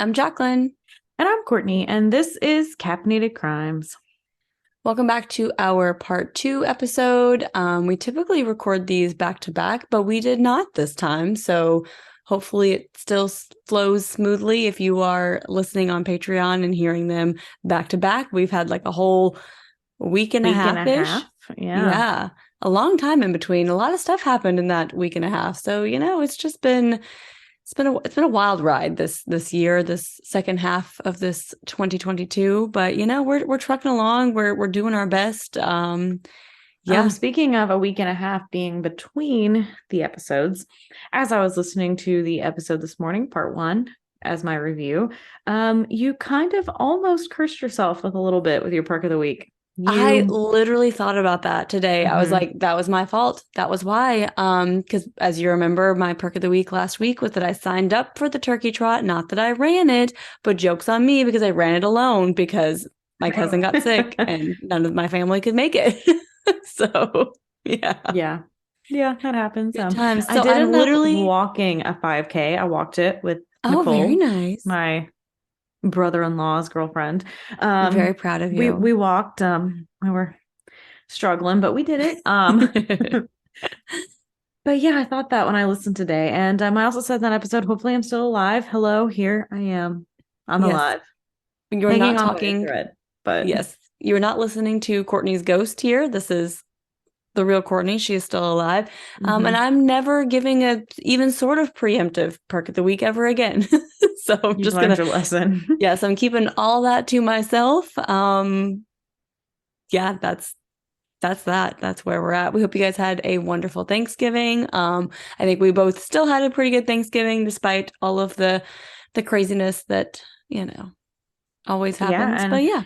I'm Jaclyn. And I'm Courtney, and this is Caffeinated Crimes. Welcome back to our part 2 episode. We typically record these back to back, but we did not this time. So hopefully it still flows smoothly if you are listening on Patreon and hearing them back to back. We've had like a whole week and a half-ish. Yeah. Yeah, a long time in between. A lot of stuff happened in that week and a half. So, it's just been it's been a wild ride this year, this second half of this 2022. But we're trucking along. We're doing our best. Speaking of a week and a half being between the episodes, as I was listening to the episode this morning, part 1, as my review, you kind of almost cursed yourself with a little bit with your perk of the week. I literally thought about that today. I was Mhm. like, that was my fault. That was why. Because as you remember, my perk of the week last week was that I signed up for the turkey trot. Not that I ran it, but joke's on me because I ran it alone because my cousin got sick and none of my family could make it. So, yeah. Yeah, that happens. Good times. I So did I'm end up literally, walking a 5K. I walked it with oh, very Nicole, nice. my brother-in-law's girlfriend. I'm very proud of you. We walked, we were struggling, but we did it. But yeah, I thought that when I listened today. And I also said in that episode, hopefully I'm still alive. Hello, here I am. I'm Yes. alive. You're Hanging not on by a talking. thread. But Yes. You're not listening to Courtney's ghost here. This is the real Courtney. She is still alive. And I'm never giving a even sort of preemptive perk of the week ever again. So I'm you've just learned gonna, your lesson. yes, I'm keeping all that to myself. Yeah, that's that. That's where we're at. We hope you guys had a wonderful Thanksgiving. I think we both still had a pretty good Thanksgiving despite all of the craziness that, always happens. Yeah, But and yeah.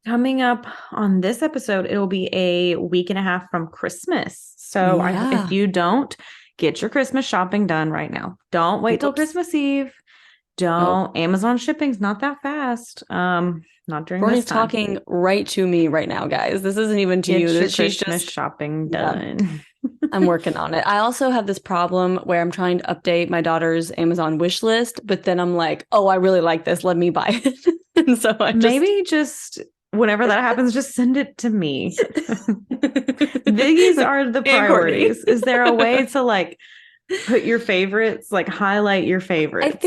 coming up on this episode, it'll be a week and a half from Christmas. So if Yeah. you don't get your Christmas shopping done right now, don't wait till Whoops. Christmas Eve. Nope. Don't. Amazon shipping's not that fast. Not during this Courtney's time. talking right to me right now, guys. This isn't even to you. Get your She's Christmas just, shopping yeah, done. I'm working on it. I also have this problem where I'm trying to update my daughter's Amazon wish list, but then I'm like, oh, I really like this. Let me buy it. And so Maybe just whenever that happens, just send it to me. These are the priorities. Is there a way to like put your favorites, like highlight your favorites?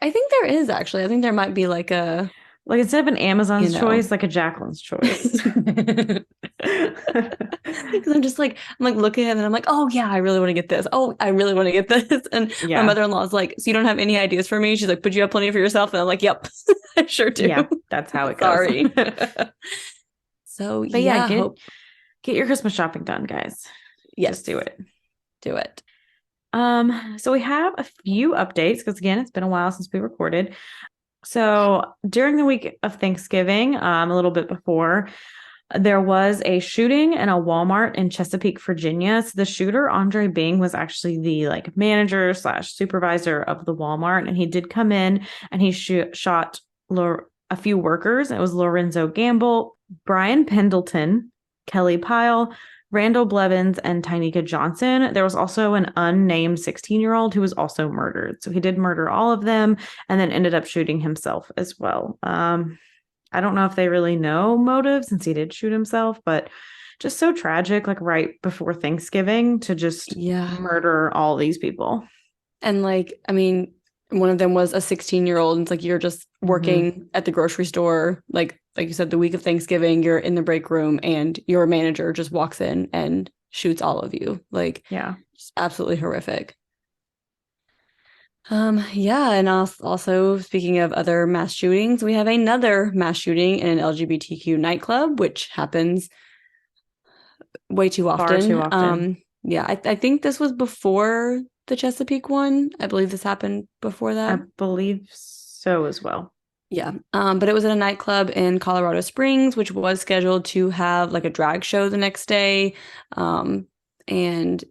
I think there is actually. I think there might be like a, like instead of an Amazon's choice, like a Jaclyn's choice. Because I'm like looking at it and I'm like, oh yeah, I really want to get this. Oh, I really want to get this. And my mother-in-law is like, so you don't have any ideas for me? She's like, but you have plenty for yourself. And I'm like, yep, I sure do. Yeah, that's how it goes. Sorry. So but yeah, get your Christmas shopping done, guys. Yes. Just do it. Do it. So we have a few updates because again, it's been a while since we recorded. So during the week of Thanksgiving, a little bit before, there was a shooting in a Walmart in Chesapeake, Virginia. So the shooter, Andre Bing, was actually the like manager / supervisor of the Walmart, and he did come in and he shot a few workers. It was Lorenzo Gamble, Brian Pendleton, Kelly Pyle, Randall Blevins, and Tynika Johnson. There was also an unnamed 16-year-old who was also murdered. So he did murder all of them and then ended up shooting himself as well. I don't know if they really know motive since he did shoot himself, but just so tragic, like right before Thanksgiving to just murder all these people. And like, I mean, one of them was a 16-year-old. And it's like, you're just working at the grocery store. Like you said, the week of Thanksgiving, you're in the break room and your manager just walks in and shoots all of you. Like, yeah, just absolutely horrific. Yeah, and also speaking of other mass shootings, we have another mass shooting in an LGBTQ nightclub, which happens way too often. Far too often. Yeah, I think this was before the Chesapeake one. I believe this happened before that. I believe so as well. Yeah. But it was at a nightclub in Colorado Springs, which was scheduled to have like a drag show the next day. And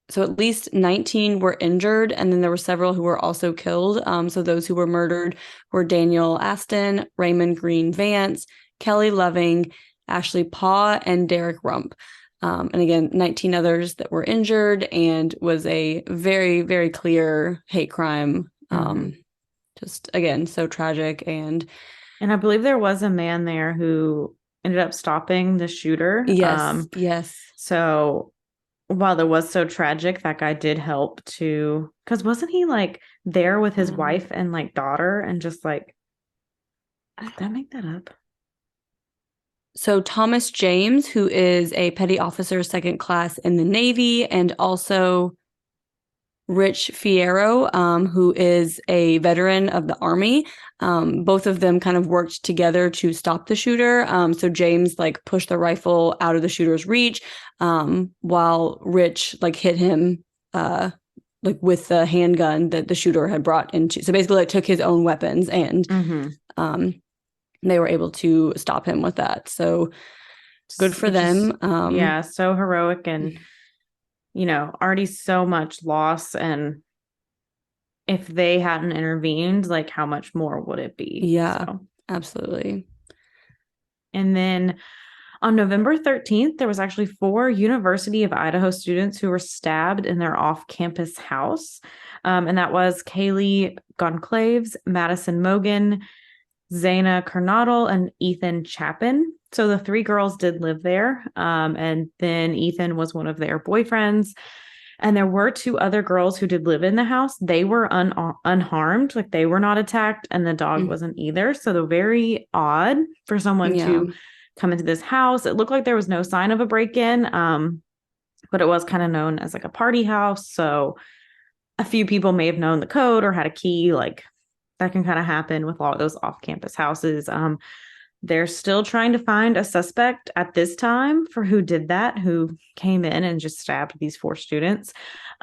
so at least 19 were injured, and then there were several who were also killed. So those who were murdered were Daniel Aston, Raymond Green Vance, Kelly Loving, Ashley Paw, and Derek Rump. And again, 19 others that were injured, and was a very, very clear hate crime. just, again, so tragic. And I believe there was a man there who ended up stopping the shooter. yes. So while it was so tragic, that guy did help to, because wasn't he like there with his wife and like daughter and just like, did I make that up? So Thomas James, who is a petty officer, second class in the Navy, and also Rich Fierro, who is a veteran of the Army. Both of them kind of worked together to stop the shooter. So James like pushed the rifle out of the shooter's reach, while Rich like hit him like with the handgun that the shooter had brought into. So basically like took his own weapons and they were able to stop him with that. So good for them. Yeah, so heroic and already so much loss, and if they hadn't intervened, like how much more would it be? Yeah, absolutely. And then on November 13th, there was actually 4 University of Idaho students who were stabbed in their off-campus house. And that was Kaylee Gonclaves, Madison Mogan, Zaina Kernodle, and Ethan Chapin. So the 3 girls did live there. And then Ethan was one of their boyfriends. And there were 2 other girls who did live in the house. They were unharmed, like they were not attacked, and the dog wasn't either. So they're very odd for someone to come into this house. It looked like there was no sign of a break-in, but it was kind of known as like a party house. So a few people may have known the code or had a key. Like that can kind of happen with a lot of those off-campus houses. They're still trying to find a suspect at this time for who did that, who came in and just stabbed these 4 students.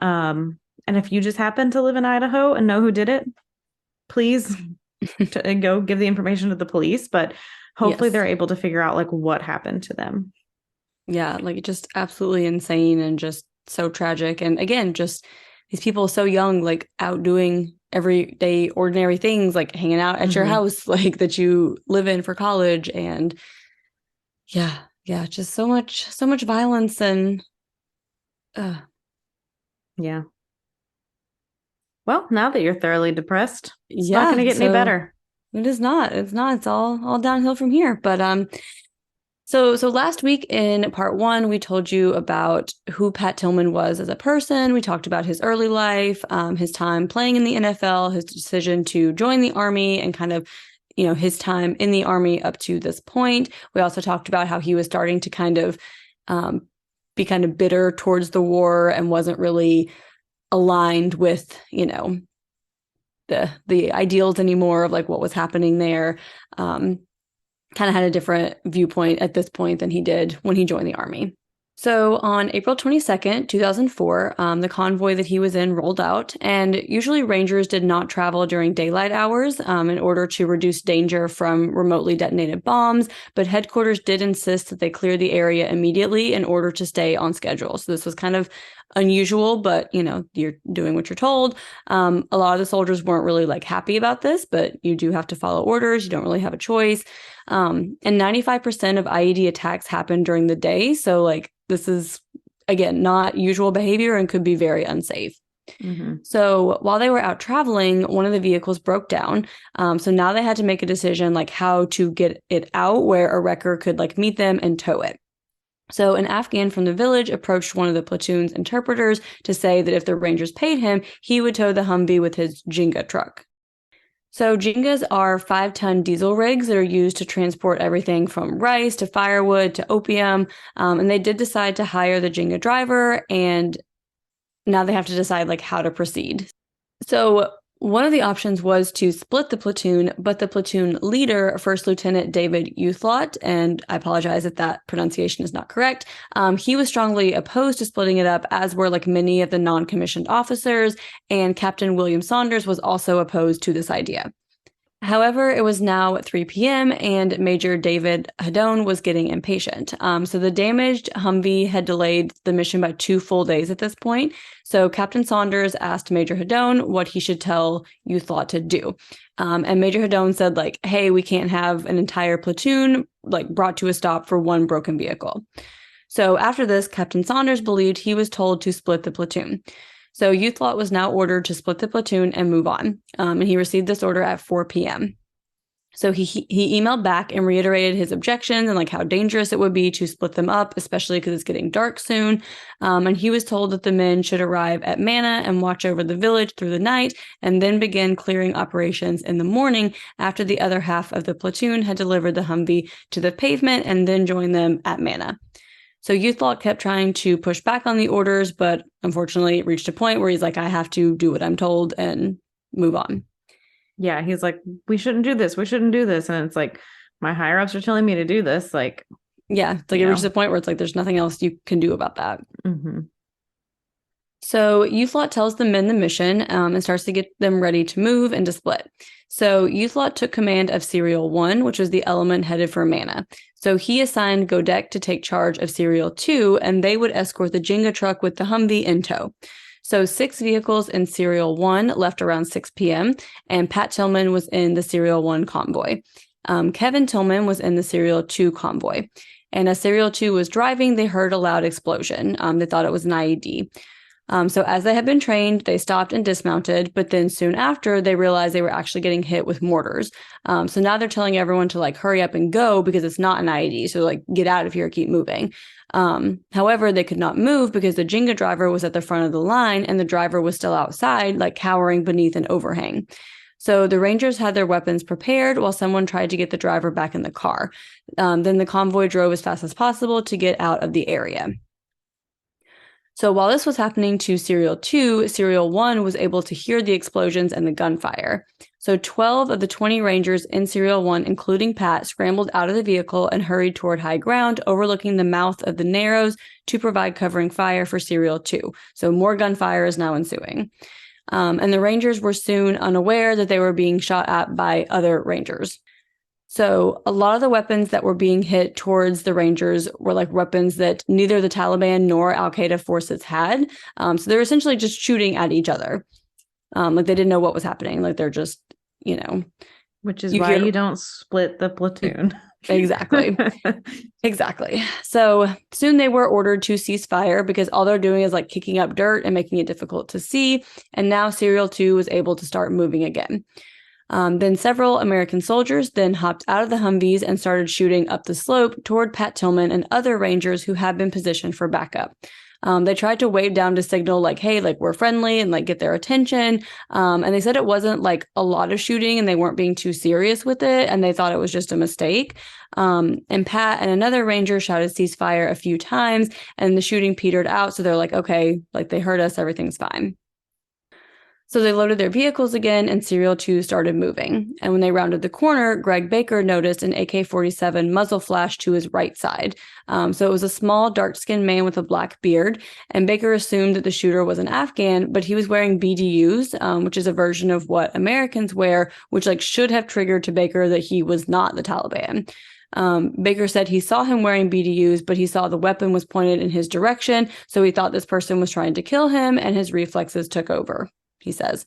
And if you just happen to live in Idaho and know who did it, please go give the information to the police. But hopefully they're able to figure out like what happened to them. Yeah, like just absolutely insane and just so tragic. And again, just these people so young, like out doing everyday ordinary things, like hanging out at your house, like that you live in for college. And yeah, just so much violence. And yeah. Well, now that you're thoroughly depressed, it's not going to get any better. It is not. It's not. It's all downhill from here. But So last week in part 1, we told you about who Pat Tillman was as a person. We talked about his early life, his time playing in the NFL, his decision to join the Army, and kind of, his time in the Army up to this point. We also talked about how he was starting to kind of be kind of bitter towards the war and wasn't really aligned with, the ideals anymore of like what was happening there. Kind of had a different viewpoint at this point than he did when he joined the Army. So on April 22nd, 2004, the convoy that he was in rolled out, and usually Rangers did not travel during daylight hours in order to reduce danger from remotely detonated bombs, but headquarters did insist that they clear the area immediately in order to stay on schedule. So this was kind of unusual, but you're doing what you're told. A lot of the soldiers weren't really like happy about this, but you do have to follow orders. You don't really have a choice. And 95% of IED attacks happen during the day. So like this is, again, not usual behavior and could be very unsafe. So while they were out traveling, one of the vehicles broke down. So now they had to make a decision like how to get it out where a wrecker could like meet them and tow it. So an Afghan from the village approached one of the platoon's interpreters to say that if the Rangers paid him, he would tow the Humvee with his Jenga truck. So Jengas are 5-ton diesel rigs that are used to transport everything from rice to firewood to opium. And they did decide to hire the Jenga driver, and now they have to decide like how to proceed. So one of the options was to split the platoon, but the platoon leader, First Lieutenant David Youthlot, and I apologize if that pronunciation is not correct, he was strongly opposed to splitting it up, as were like many of the non-commissioned officers, and Captain William Saunders was also opposed to this idea. However, it was now at 3 p.m. and Major David Hedone was getting impatient. So the damaged Humvee had delayed the mission by 2 full days at this point. So Captain Saunders asked Major Hedone what he should tell Youthlot to do. And Major Hedone said like, hey, we can't have an entire platoon like brought to a stop for one broken vehicle. So after this, Captain Saunders believed he was told to split the platoon. So Youth Lot was now ordered to split the platoon and move on. And he received this order at 4 p.m. So he emailed back and reiterated his objections and like how dangerous it would be to split them up, especially because it's getting dark soon. And he was told that the men should arrive at Mana and watch over the village through the night and then begin clearing operations in the morning after the other half of the platoon had delivered the Humvee to the pavement and then join them at Mana. So Youth Lot kept trying to push back on the orders, but unfortunately it reached a point where he's like, I have to do what I'm told and move on. Yeah, he's like, we shouldn't do this. We shouldn't do this. And it's like, my higher ups are telling me to do this. Like, yeah, it's like it reaches a point where it's like, there's nothing else you can do about that. Mm-hmm. So Youth Lot tells the men the mission and starts to get them ready to move and to split. So Youth Lot took command of Serial 1, which was the element headed for Mana. So he assigned Godek to take charge of Serial 2, and they would escort the Jenga truck with the Humvee in tow. So 6 vehicles in Serial 1 left around 6 p.m., and Pat Tillman was in the Serial 1 convoy. Kevin Tillman was in the Serial 2 convoy. And as Serial 2 was driving, they heard a loud explosion. They thought it was an IED. So as they had been trained, they stopped and dismounted, but then soon after, they realized they were actually getting hit with mortars. So now they're telling everyone to like hurry up and go because it's not an IED. So like get out of here, keep moving. However, they could not move because the Jenga driver was at the front of the line and the driver was still outside, like cowering beneath an overhang. So the Rangers had their weapons prepared while someone tried to get the driver back in the car. Then the convoy drove as fast as possible to get out of the area. So while this was happening to Serial 2, Serial 1 was able to hear the explosions and the gunfire. So 12 of the 20 Rangers in Serial 1, including Pat, scrambled out of the vehicle and hurried toward high ground, overlooking the mouth of the Narrows to provide covering fire for Serial 2. So more gunfire is now ensuing. And the Rangers were soon unaware that they were being shot at by other Rangers. So a lot of the weapons that were being hit towards the Rangers were like weapons that neither the Taliban nor Al-Qaeda forces had. So they're essentially just shooting at each other. Like they didn't know what was happening. Like they're just, Which is why you don't split the platoon. Exactly. Exactly. So soon they were ordered to cease fire because all they're doing is like kicking up dirt and making it difficult to see. And now Serial 2 was able to start moving again. Then several American soldiers then hopped out of the Humvees and started shooting up the slope toward Pat Tillman and other Rangers who had been positioned for backup. They tried to wave down to signal like, hey, like we're friendly and like get their attention. And they said it wasn't like a lot of shooting and they weren't being too serious with it. And they thought it was just a mistake. And Pat and another Ranger shouted ceasefire a few times and the shooting petered out. So they're like, okay, like they heard us, everything's fine. So they loaded their vehicles again and Serial 2 started moving. And when they rounded the corner, Greg Baker noticed an AK-47 muzzle flash to his right side. So it was a small, dark-skinned man with a black beard. And Baker assumed that the shooter was an Afghan, but he was wearing BDUs, which is a version of what Americans wear, which like should have triggered to Baker that he was not the Taliban. Baker said he saw him wearing BDUs, but he saw the weapon was pointed in his direction. So he thought this person was trying to kill him and his reflexes took over. He says.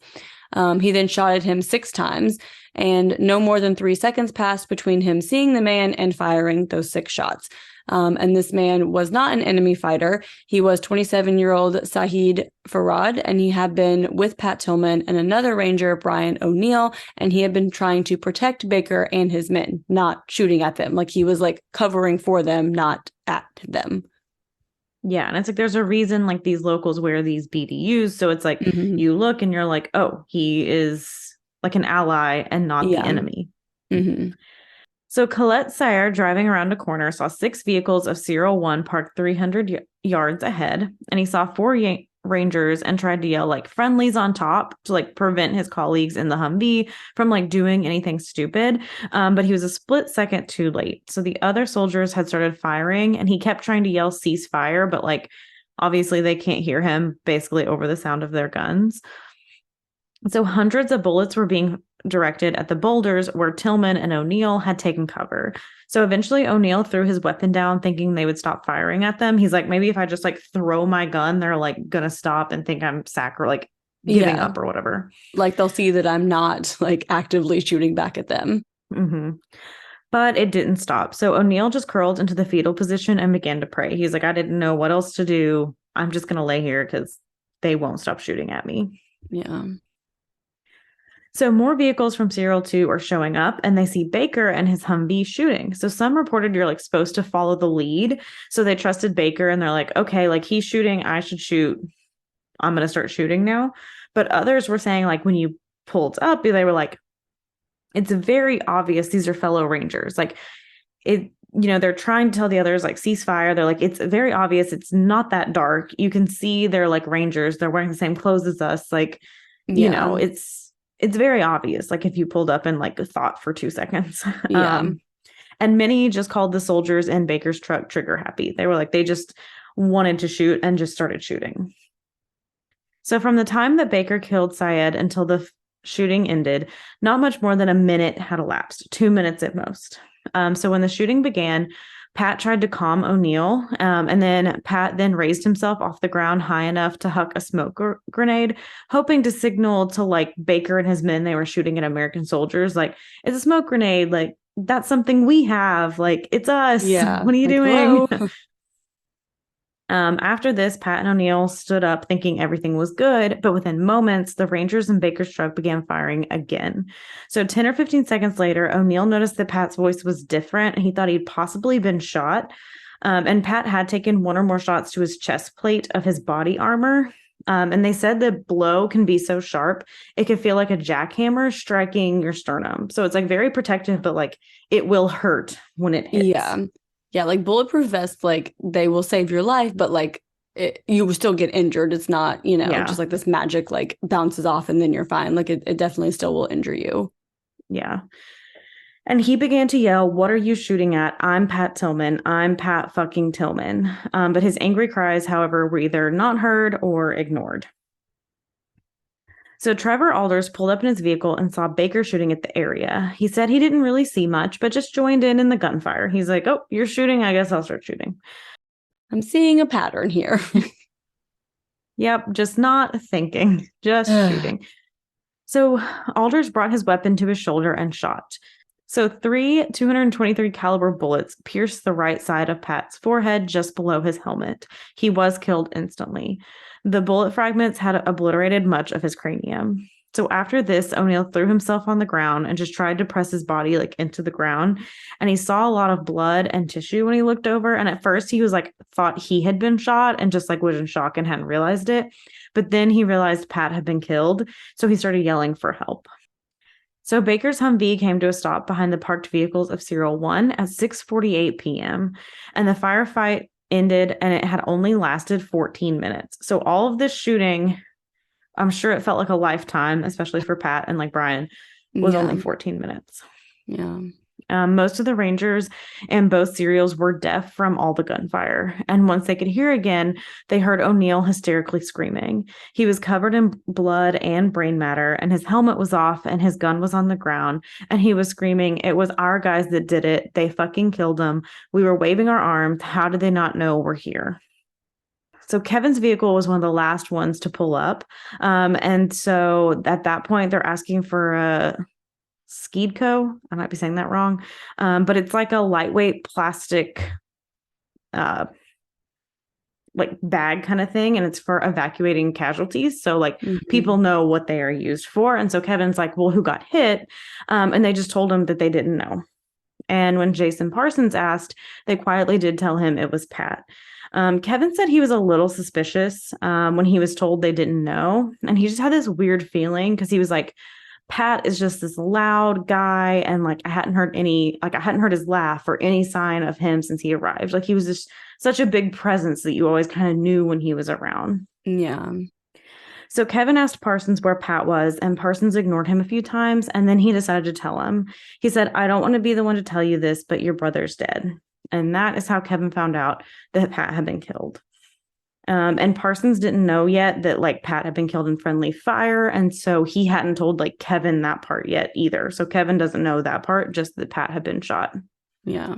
He then shot at him 6 times, and no more than 3 seconds passed between him seeing the man and firing those 6 shots. And this man was not an enemy fighter. He was 27-year-old Sahid Farad, and he had been with Pat Tillman and another Ranger, Brian O'Neill, and he had been trying to protect Baker and his men, not shooting at them. Like he was like covering for them, not at them. Yeah, and it's like there's a reason like these locals wear these BDUs. So it's like you look and you're like, oh, he is like an ally and not the enemy. So Colette Sire, driving around a corner, saw 6 vehicles of Serial 1 parked 300 yards ahead, and he saw 4 Rangers and tried to yell like friendlies on top to like prevent his colleagues in the Humvee from like doing anything stupid. But he was a split second too late. So the other soldiers had started firing and he kept trying to yell ceasefire, but like obviously they can't hear him basically over the sound of their guns. So hundreds of bullets were being directed at the boulders where Tillman and O'Neill had taken cover. So eventually O'Neill threw his weapon down thinking they would stop firing at them. He's like, maybe if I just like throw my gun, they're like gonna stop and think I'm like giving up or whatever. Like they'll see that I'm not like actively shooting back at them. But it didn't stop. So O'Neill just curled into the fetal position and began to pray. He's like, I didn't know what else to do. I'm just gonna lay here because they won't stop shooting at me. Yeah. So more vehicles from Serial 2 are showing up, and they see Baker and his Humvee shooting. So some reported you're like supposed to follow the lead. So they trusted Baker, and they're like, okay, like he's shooting, I should shoot. I'm going to start shooting now. But others were saying like when you pulled up, they were like, it's very obvious these are fellow Rangers. Like it, they're trying to tell the others like ceasefire. They're like, it's very obvious. It's not that dark. You can see they're like Rangers. They're wearing the same clothes as us. Like, Yeah. it's very obvious. Like if you pulled up and like thought for 2 seconds. Yeah. And many just called the soldiers in Baker's truck trigger happy. They were like, they just wanted to shoot and just started shooting. So from the time that Baker killed Syed until the shooting ended, not much more than a minute had elapsed, 2 minutes at most. So when the shooting began, Pat tried to calm O'Neill, and then Pat then raised himself off the ground high enough to huck a smoke grenade, hoping to signal to like Baker and his men they were shooting at American soldiers, like, it's a smoke grenade, like, that's something we have, like, it's us. Yeah. What are you like, doing? hello? After this, Pat and O'Neill stood up thinking everything was good, but within moments, the Rangers and Baker's truck began firing again. So 10 or 15 seconds later, O'Neill noticed that Pat's voice was different. He thought he'd possibly been shot. And Pat had taken one or more shots to his chest plate of his body armor. And they said the blow can be so sharp, it could feel like a jackhammer striking your sternum. So it's like very protective, but like it will hurt when it hits. Yeah. Yeah, like bulletproof vests, like they will save your life, but like you will still get injured. It's not, just like this magic like bounces off and then you're fine. Like it definitely still will injure you. Yeah. And he began to yell, "What are you shooting at? I'm Pat Tillman. I'm Pat fucking Tillman." But his angry cries, however, were either not heard or ignored. So Trevor Alders pulled up in his vehicle and saw Baker shooting at the area. He said he didn't really see much, but just joined in the gunfire. He's like, "Oh, you're shooting. I guess I'll start shooting." I'm seeing a pattern here. Yep, just not thinking, just shooting. So Alders brought his weapon to his shoulder and shot. So 3 223 caliber bullets pierced the right side of Pat's forehead just below his helmet. He was killed instantly. The bullet fragments had obliterated much of his cranium. So after this, O'Neill threw himself on the ground and just tried to press his body like into the ground. And he saw a lot of blood and tissue when he looked over. And at first he was like, thought he had been shot and just like was in shock and hadn't realized it. But then he realized Pat had been killed. So he started yelling for help. So Baker's Humvee came to a stop behind the parked vehicles of Serial 1 at 6:48 p.m. And the firefight ended, and it had only lasted 14 minutes. So all of this shooting, I'm sure it felt like a lifetime, especially for Pat and like Brian, was only 14 minutes. Yeah. Most of the Rangers and both serials were deaf from all the gunfire. And once they could hear again, they heard O'Neill hysterically screaming. He was covered in blood and brain matter, and his helmet was off, and his gun was on the ground. And he was screaming, "It was our guys that did it. They fucking killed him. We were waving our arms. How did they not know we're here?" So Kevin's vehicle was one of the last ones to pull up. And so at that point, they're asking for a Skeedco. I might be saying that wrong. But it's like a lightweight plastic like bag kind of thing. And it's for evacuating casualties. So like people know what they are used for. And so Kevin's like, "Well, who got hit?" And they just told him that they didn't know. And when Jason Parsons asked, they quietly did tell him it was Pat. Kevin said he was a little suspicious when he was told they didn't know. And he just had this weird feeling because he was like, Pat is just this loud guy. And like, I hadn't heard his laugh or any sign of him since he arrived. Like he was just such a big presence that you always kind of knew when he was around. Yeah. So Kevin asked Parsons where Pat was, and Parsons ignored him a few times. And then he decided to tell him. He said, "I don't want to be the one to tell you this, but your brother's dead." And that is how Kevin found out that Pat had been killed. And Parsons didn't know yet that like Pat had been killed in friendly fire. And so he hadn't told like Kevin that part yet either. So Kevin doesn't know that part, just that Pat had been shot. Yeah.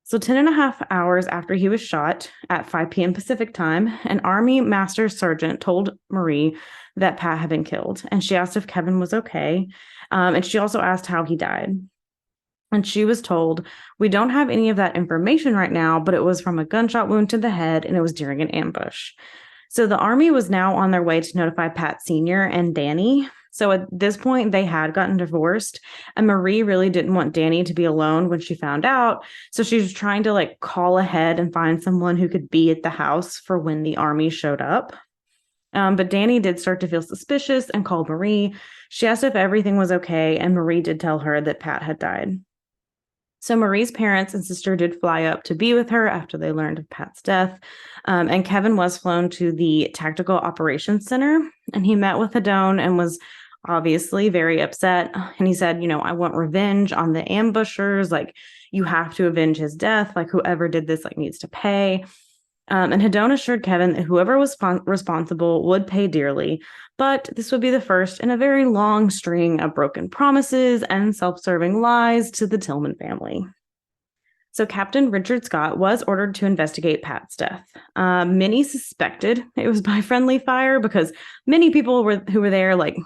So 10 and a half hours after he was shot at 5 p.m. Pacific time, an Army Master Sergeant told Marie that Pat had been killed. And she asked if Kevin was okay. And she also asked how he died. And she was told, "We don't have any of that information right now, but it was from a gunshot wound to the head, and it was during an ambush." So the army was now on their way to notify Pat Sr. and Dannie. So at this point, they had gotten divorced, and Marie really didn't want Dannie to be alone when she found out. So she was trying to like call ahead and find someone who could be at the house for when the army showed up. But Dannie did start to feel suspicious and called Marie. She asked if everything was okay, and Marie did tell her that Pat had died. So Marie's parents and sister did fly up to be with her after they learned of Pat's death. And Kevin was flown to the Tactical Operations Center, and he met with Hedone and was obviously very upset. And he said, I want revenge on the ambushers. Like, you have to avenge his death. Like, whoever did this, like, needs to pay. And Hedone assured Kevin that whoever was responsible would pay dearly, but this would be the first in a very long string of broken promises and self-serving lies to the Tillman family. So Captain Richard Scott was ordered to investigate Pat's death. Many suspected it was by friendly fire because many people who were there, like,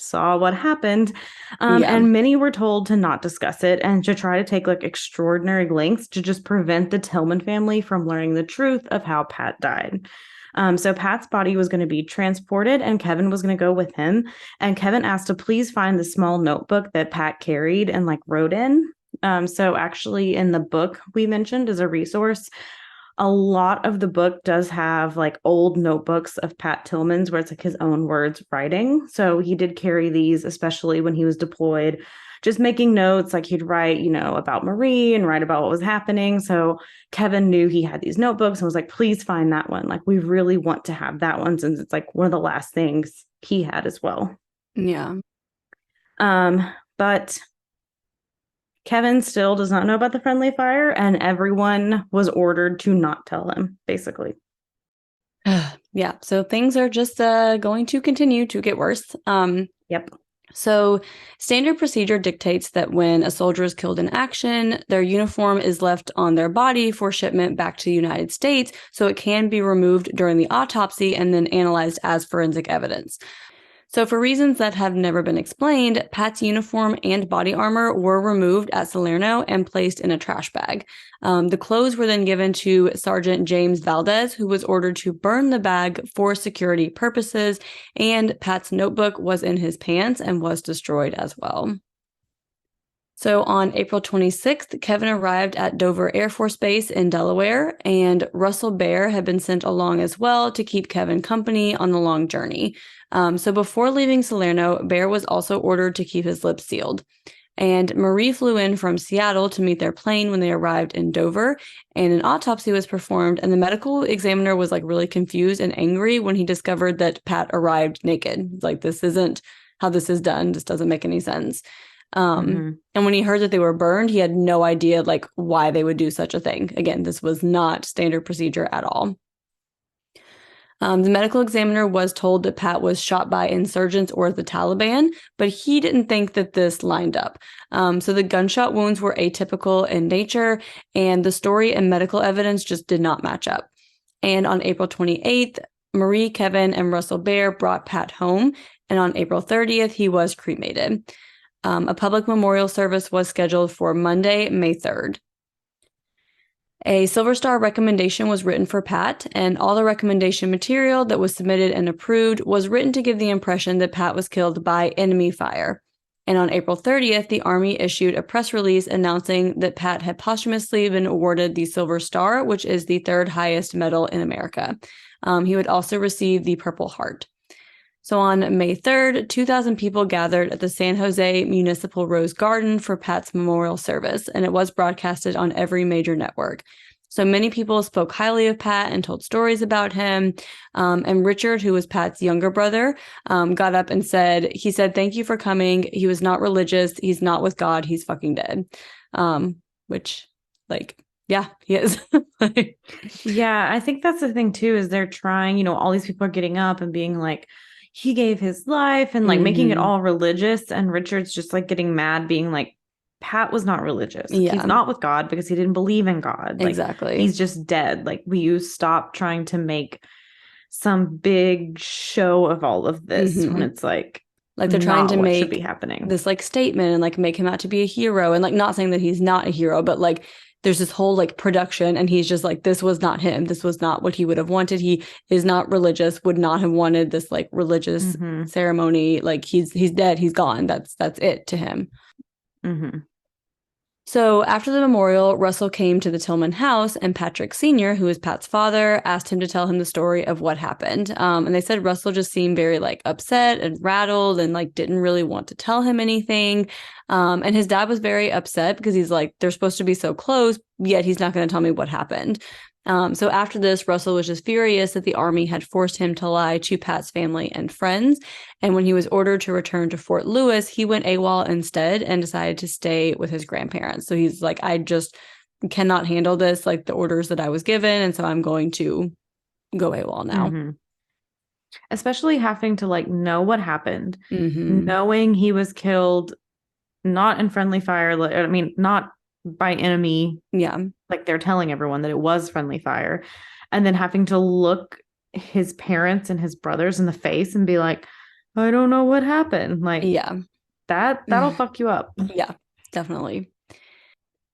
saw what happened. And many were told to not discuss it and to try to take like extraordinary lengths to just prevent the Tillman family from learning the truth of how Pat died. So Pat's body was going to be transported and Kevin was going to go with him. And Kevin asked to please find the small notebook that Pat carried and like wrote in. So actually in the book we mentioned as a resource, a lot of the book does have like old notebooks of Pat Tillman's where it's like his own words writing. So he did carry these, especially when he was deployed, just making notes. Like he'd write, about Marie and write about what was happening. So Kevin knew he had these notebooks and was like, please find that one. Like, we really want to have that one since it's like one of the last things he had as well. Yeah. But Kevin still does not know about the friendly fire, and everyone was ordered to not tell him, basically. Yeah, so things are just going to continue to get worse. Yep. So standard procedure dictates that when a soldier is killed in action, their uniform is left on their body for shipment back to the United States, so it can be removed during the autopsy and then analyzed as forensic evidence. So for reasons that have never been explained, Pat's uniform and body armor were removed at Salerno and placed in a trash bag. The clothes were then given to Sergeant James Valdez, who was ordered to burn the bag for security purposes, and Pat's notebook was in his pants and was destroyed as well. So on April 26th, Kevin arrived at Dover Air Force Base in Delaware, and Russell Bear had been sent along as well to keep Kevin company on the long journey. So before leaving Salerno, Bear was also ordered to keep his lips sealed. And Marie flew in from Seattle to meet their plane when they arrived in Dover, and an autopsy was performed, and the medical examiner was like really confused and angry when he discovered that Pat arrived naked. Like, this isn't how this is done. This doesn't make any sense. And when he heard that they were burned, he had no idea like why they would do such a thing. Again, this was not standard procedure at all. The medical examiner was told that Pat was shot by insurgents or the Taliban, but he didn't think that this lined up. So the gunshot wounds were atypical in nature, and the story and medical evidence just did not match up. And on April 28th, Marie, Kevin, and Russell Bear brought Pat home, and on April 30th, he was cremated. A public memorial service was scheduled for Monday, May 3rd. A Silver Star recommendation was written for Pat, and all the recommendation material that was submitted and approved was written to give the impression that Pat was killed by enemy fire. And on April 30th, the Army issued a press release announcing that Pat had posthumously been awarded the Silver Star, which is the third highest medal in America. He would also receive the Purple Heart. So on May 3rd, 2,000 people gathered at the San Jose Municipal Rose Garden for Pat's memorial service, and it was broadcasted on every major network. So many people spoke highly of Pat and told stories about him. And Richard, who was Pat's younger brother, got up and said, "Thank you for coming. He was not religious. He's not with God. He's fucking dead." Which, like, yeah, he is. Yeah, I think that's the thing too, is they're trying, all these people are getting up and being like, he gave his life and like making it all religious. And Richard's just like getting mad, being like, Pat was not religious. Yeah. He's not with God because he didn't believe in God. Like, exactly. He's just dead. Like, will you stop trying to make some big show of all of this when it's like they're trying to make should be happening. This like statement and like make him out to be a hero, and like not saying that he's not a hero, but like there's this whole like production, and he's just like, this was not him. This was not what he would have wanted. He is not religious, would not have wanted this like religious ceremony. Like he's dead, he's gone. That's it to him. So after the memorial, Russell came to the Tillman house, and Patrick Sr., who is Pat's father, asked him to tell him the story of what happened. And they said Russell just seemed very like upset and rattled and like didn't really want to tell him anything. And his dad was very upset because he's like, they're supposed to be so close, yet he's not going to tell me what happened. So after this, Russell was just furious that the Army had forced him to lie to Pat's family and friends. And when he was ordered to return to Fort Lewis, he went AWOL instead and decided to stay with his grandparents. So he's like, I just cannot handle this, like the orders that I was given. And so I'm going to go AWOL now. Especially having to like know what happened, knowing he was killed, not in friendly fire. I mean, not by enemy. Yeah. Like they're telling everyone that it was friendly fire, and then having to look his parents and his brothers in the face and be like, I don't know what happened. Like, yeah, that'll fuck you up. Yeah, definitely.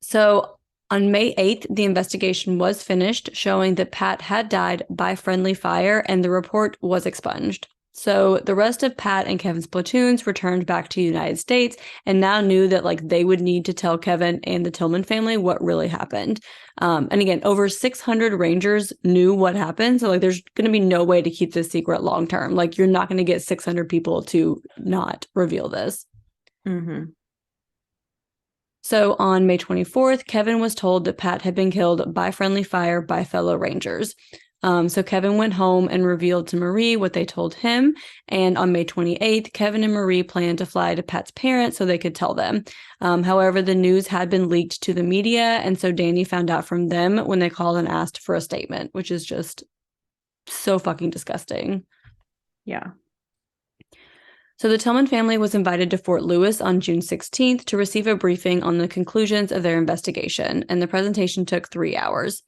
So on May 8th, the investigation was finished, showing that Pat had died by friendly fire, and the report was expunged. So the rest of Pat and Kevin's platoons returned back to the United States and now knew that like they would need to tell Kevin and the Tillman family what really happened. And again, over 600 Rangers knew what happened. So like there's going to be no way to keep this secret long term. Like you're not going to get 600 people to not reveal this. So on May 24th, Kevin was told that Pat had been killed by friendly fire by fellow Rangers. So Kevin went home and revealed to Marie what they told him. And on May 28th, Kevin and Marie planned to fly to Pat's parents so they could tell them. However, the news had been leaked to the media. And so Dannie found out from them when they called and asked for a statement, which is just so fucking disgusting. Yeah. So the Tillman family was invited to Fort Lewis on June 16th to receive a briefing on the conclusions of their investigation. And the presentation took 3 hours.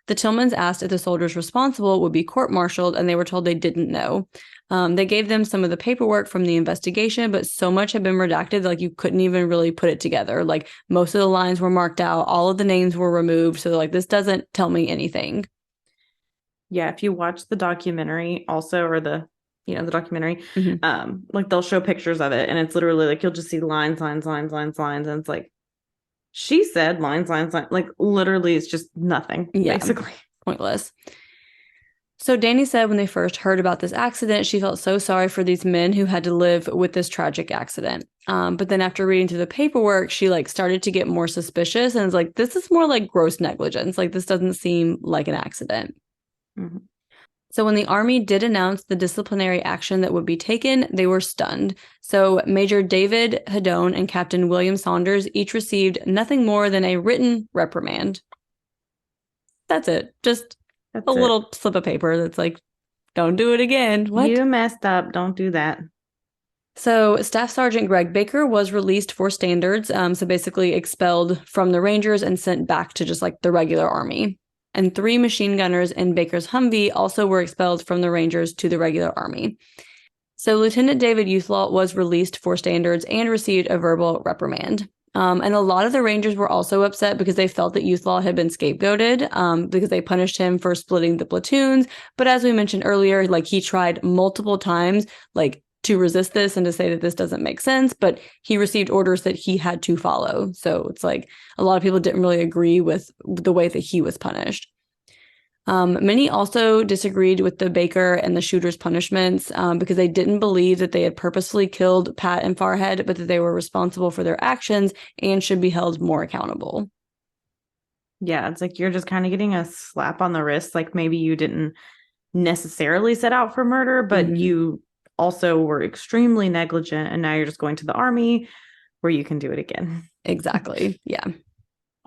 The Tillmans asked if the soldiers responsible would be court-martialed, and they were told they didn't know. They gave them some of the paperwork from the investigation, but so much had been redacted, like you couldn't even really put it together. Like most of the lines were marked out, all of the names were removed. So like, this doesn't tell me anything. Yeah, if you watch the documentary also, or the documentary, like they'll show pictures of it, and it's literally like you'll just see lines, and it's like, she said lines, like literally it's just nothing, basically. Pointless. So Dannie said when they first heard about this accident, she felt so sorry for these men who had to live with this tragic accident. But then after reading through the paperwork, she like started to get more suspicious and was like, this is more like gross negligence. Like this doesn't seem like an accident. So when the Army did announce the disciplinary action that would be taken, they were stunned. So Major David Hedone and Captain William Saunders each received nothing more than a written reprimand. That's it. Just a little slip of paper that's like, don't do it again. What? You messed up. Don't do that. So Staff Sergeant Greg Baker was released for standards. So basically expelled from the Rangers and sent back to just like the regular Army. And 3 machine gunners in Baker's Humvee also were expelled from the Rangers to the regular Army. So Lieutenant David Youthlaw was released for standards and received a verbal reprimand. And a lot of the Rangers were also upset because they felt that Youthlaw had been scapegoated because they punished him for splitting the platoons. But as we mentioned earlier, like he tried multiple times, like to resist this and to say that this doesn't make sense, but he received orders that he had to follow. So it's like a lot of people didn't really agree with the way that he was punished. Many also disagreed with the Baker and the shooter's punishments because they didn't believe that they had purposefully killed Pat and Farhead, but that they were responsible for their actions and should be held more accountable. Yeah, it's like you're just kind of getting a slap on the wrist. Like maybe you didn't necessarily set out for murder, but you also were extremely negligent, and now you're just going to the Army where you can do it again. Exactly. Yeah.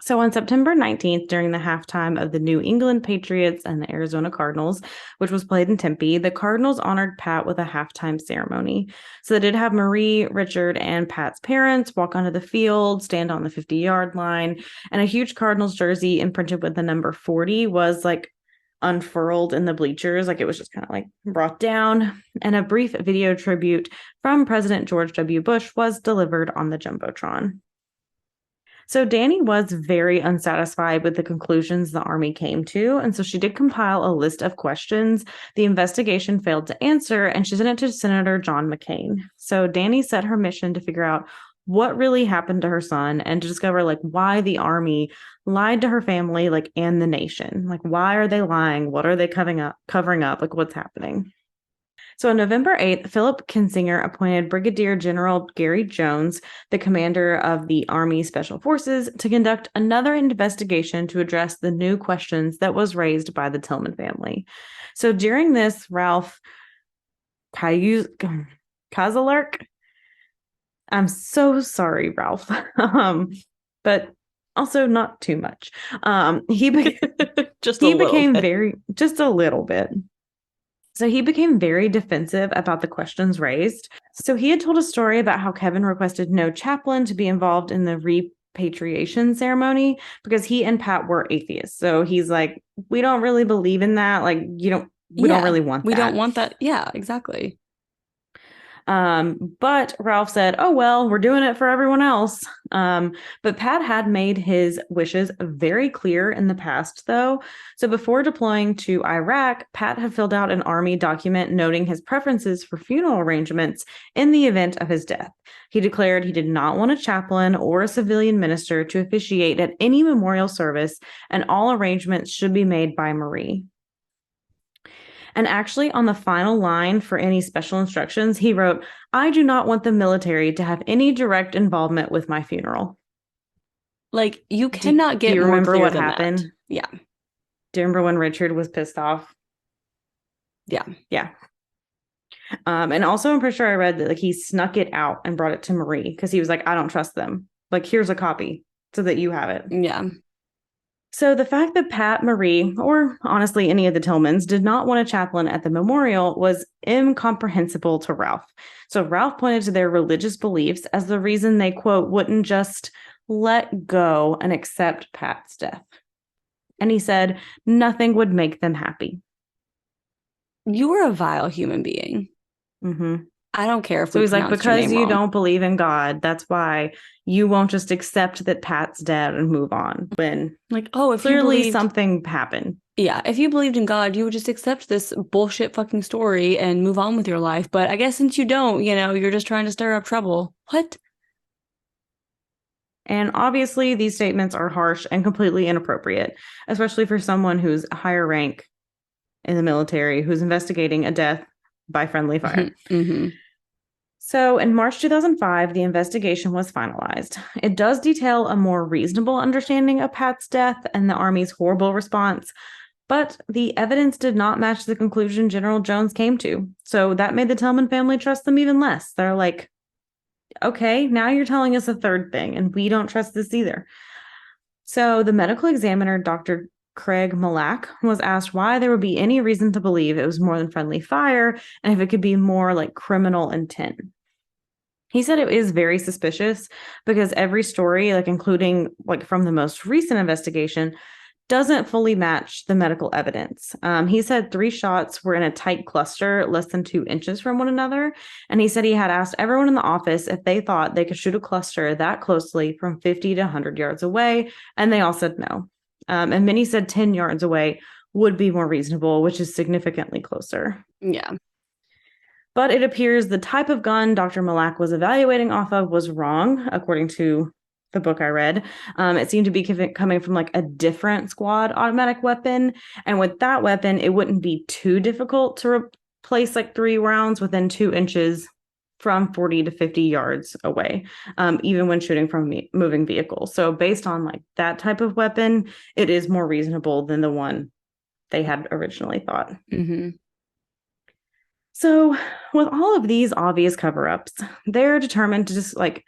So on September 19th, during the halftime of the New England Patriots and the Arizona Cardinals, which was played in Tempe, the Cardinals honored Pat with a halftime ceremony. So they did have Marie, Richard, and Pat's parents walk onto the field, stand on the 50-yard line, and a huge Cardinals jersey imprinted with the number 40 was like unfurled in the bleachers. Like it was just kind of like brought down. And a brief video tribute from President George W. Bush was delivered on the Jumbotron. So Dannie was very unsatisfied with the conclusions the Army came to, and so she did compile a list of questions the investigation failed to answer, and she sent it to Senator John McCain. So Dannie set her mission to figure out what really happened to her son and to discover like why the Army lied to her family, like, and the nation. Like, why are they lying? What are they covering up? Like, what's happening? So on November 8th, Philip Kinzinger appointed Brigadier General Gary Jones, the commander of the Army Special Forces, to conduct another investigation to address the new questions that was raised by the Tillman family. So during this, Ralph Kazalark, I'm so sorry, Ralph, but also not too much. Just A little bit. So he became very defensive about the questions raised. So he had told a story about how Kevin requested no chaplain to be involved in the repatriation ceremony because he and Pat were atheists. So he's like, we don't really believe in that. Like, we don't really want that. We don't want that. Yeah, exactly. But Ralph said, oh, well, we're doing it for everyone else. But Pat had made his wishes very clear in the past, though. So before deploying to Iraq, Pat had filled out an Army document noting his preferences for funeral arrangements in the event of his death. He declared he did not want a chaplain or a civilian minister to officiate at any memorial service, and all arrangements should be made by Marie. And actually, on the final line for any special instructions, he wrote, I do not want the military to have any direct involvement with my funeral. Like, you cannot get more clear what happened? That. Yeah. Do you remember when Richard was pissed off? Yeah. Yeah. And also, I'm pretty sure I read that like he snuck it out and brought it to Marie because he was like, I don't trust them. Like, here's a copy so that you have it. Yeah. So the fact that Pat, Marie, or honestly any of the Tillmans did not want a chaplain at the memorial was incomprehensible to Ralph. So Ralph pointed to their religious beliefs as the reason they, quote, wouldn't just let go and accept Pat's death. And he said nothing would make them happy. You are a vile human being. Mm-hmm. I don't care if so he's like, because you don't believe in God, that's why you won't just accept that Pat's dead and move on. When like, oh, if clearly something happened. Yeah, if you believed in God, you would just accept this bullshit fucking story and move on with your life. But I guess since you don't, you're just trying to stir up trouble. What? And obviously, these statements are harsh and completely inappropriate, especially for someone who's a higher rank in the military who's investigating a death by friendly fire. Mm-hmm. So in March 2005, the investigation was finalized. It does detail a more reasonable understanding of Pat's death and the Army's horrible response, but the evidence did not match the conclusion General Jones came to. So that made the Tillman family trust them even less. They're like, okay, now you're telling us a third thing, and we don't trust this either. So the medical examiner, Dr. Craig Malak, was asked why there would be any reason to believe it was more than friendly fire and if it could be more like criminal intent. He said it is very suspicious because every story, like including like from the most recent investigation, doesn't fully match the medical evidence. He said 3 shots were in a tight cluster less than 2 inches from one another. And he said he had asked everyone in the office if they thought they could shoot a cluster that closely from 50 to 100 yards away. And they all said no. And many said 10 yards away would be more reasonable, which is significantly closer. Yeah. But it appears the type of gun Dr. Malak was evaluating off of was wrong, according to the book I read. It seemed to be coming from like a different squad automatic weapon. And with that weapon, it wouldn't be too difficult to replace like 3 rounds within 2 inches from 40 to 50 yards away, even when shooting from moving vehicles. So based on like that type of weapon, it is more reasonable than the one they had originally thought. Mm-hmm. So with all of these obvious cover-ups, they're determined to just like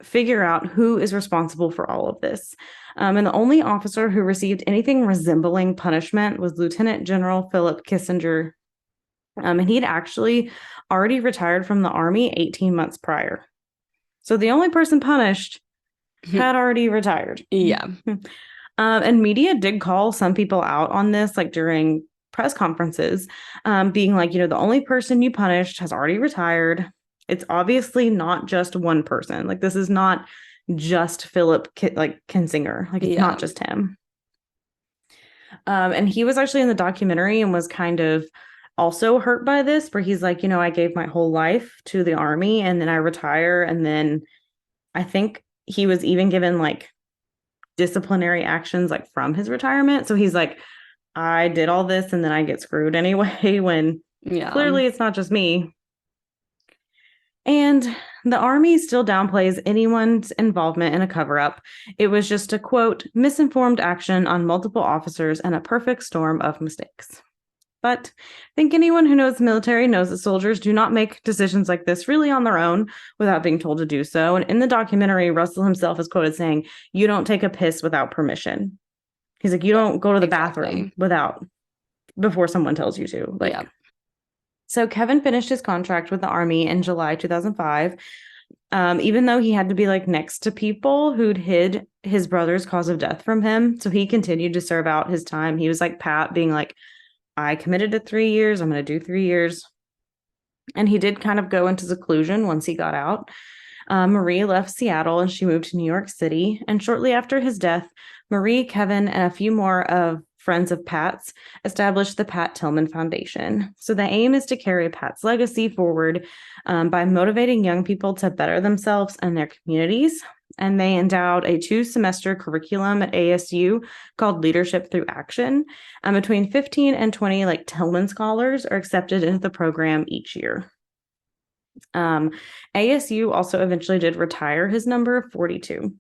figure out who is responsible for all of this. And the only officer who received anything resembling punishment was Lieutenant General Philip Kissinger. And he'd actually already retired from the Army 18 months prior. So the only person punished had already retired. Yeah. And media did call some people out on this, like during press conferences, being like, the only person you punished has already retired. It's obviously not just one person. Like, this is not just Philip Kinzinger. Like, it's Yeah. not just him. And he was actually in the documentary and was kind of also hurt by this, where he's like, I gave my whole life to the army and then I retire. And then I think he was even given like disciplinary actions like from his retirement. So he's like, I did all this and then I get screwed anyway, when Yeah. clearly it's not just me. And the army still downplays anyone's involvement in a cover up. It was just a quote, misinformed action on multiple officers and a perfect storm of mistakes. But I think anyone who knows the military knows that soldiers do not make decisions like this really on their own without being told to do so. And in the documentary, Russell himself is quoted saying, "You don't take a piss without permission." He's like, "You don't go to the bathroom before someone tells you to." Like, yeah. So Kevin finished his contract with the Army in July 2005. Even though he had to be like next to people who'd hid his brother's cause of death from him. So he continued to serve out his time. He was like Pat, being like, I committed to 3 years. I'm going to do 3 years. And he did kind of go into seclusion once he got out. Marie left Seattle and she moved to New York City. And shortly after his death, Marie, Kevin, and a few more of friends of Pat's established the Pat Tillman Foundation. So the aim is to carry Pat's legacy forward by motivating young people to better themselves and their communities. And they endowed a 2-semester curriculum at ASU called Leadership Through Action. And between 15 and 20 like Tillman scholars are accepted into the program each year. ASU also eventually did retire his number 42.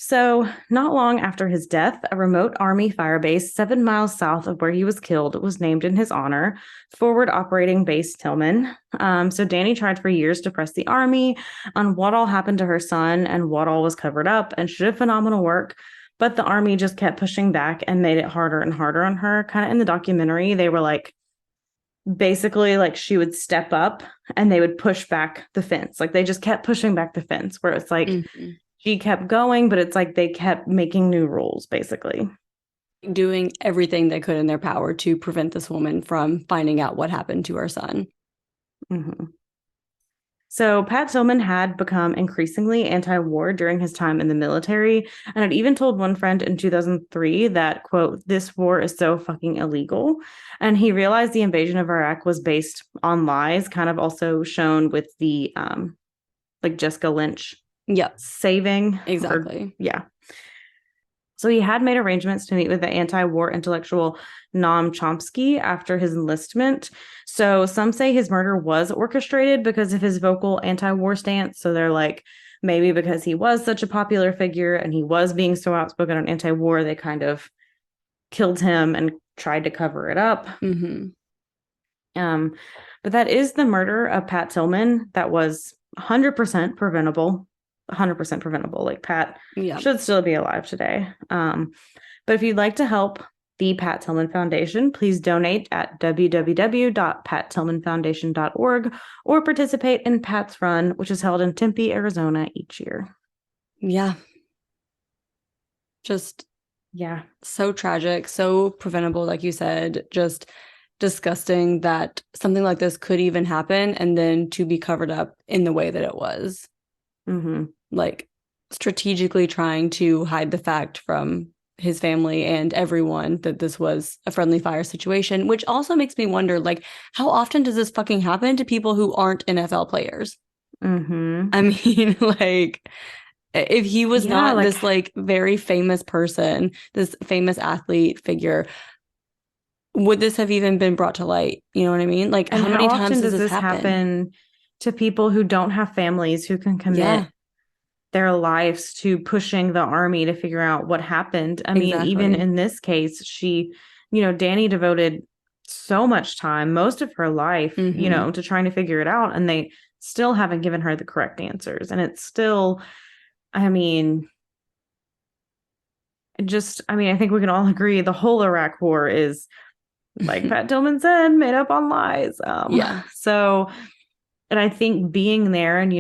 So, not long after his death, a remote Army fire base 7 miles south of where he was killed was named in his honor, Forward Operating Base Tillman. So, Dannie tried for years to press the Army on what all happened to her son and what all was covered up, and she did phenomenal work. But the Army just kept pushing back and made it harder and harder on her. Kind of in the documentary, they were like, basically, like, she would step up and they would push back the fence. Like, they just kept pushing back the fence, where it's like, she kept going, but it's like they kept making new rules, basically. Doing everything they could in their power to prevent this woman from finding out what happened to her son. Mm-hmm. So Pat Tillman had become increasingly anti-war during his time in the military, and had even told one friend in 2003 that, quote, "this war is so fucking illegal." And he realized the invasion of Iraq was based on lies, kind of also shown with the like Jessica Lynch saving. Exactly. Yeah. So he had made arrangements to meet with the anti-war intellectual Noam Chomsky after his enlistment. So some say his murder was orchestrated because of his vocal anti-war stance. So they're like, maybe because he was such a popular figure and he was being so outspoken on anti-war, they kind of killed him and tried to cover it up. But that is the murder of Pat Tillman that was 100% preventable. 100% preventable. Like, Pat should still be alive today. But if you'd like to help the Pat Tillman Foundation, please donate at www.pattillmanfoundation.org or participate in Pat's Run, which is held in Tempe, Arizona each year. Yeah. Just, so tragic, so preventable, like you said, just disgusting that something like this could even happen and then to be covered up in the way that it was. Like, strategically trying to hide the fact from his family and everyone that this was a friendly fire situation, which also makes me wonder, like, how often does this fucking happen to people who aren't NFL players? I mean, like, if he was not like, this like very famous person, this famous athlete figure, would this have even been brought to light? You know what I mean? Like, and how many times does this happen to people who don't have families who can commit their lives to pushing the Army to figure out what happened? I mean, even in this case, she, Dannie devoted so much time, most of her life, to trying to figure it out, and they still haven't given her the correct answers. And it's still, I mean, I think we can all agree the whole Iraq war is, like Pat Tillman said, made up on lies. So, and I think being there and,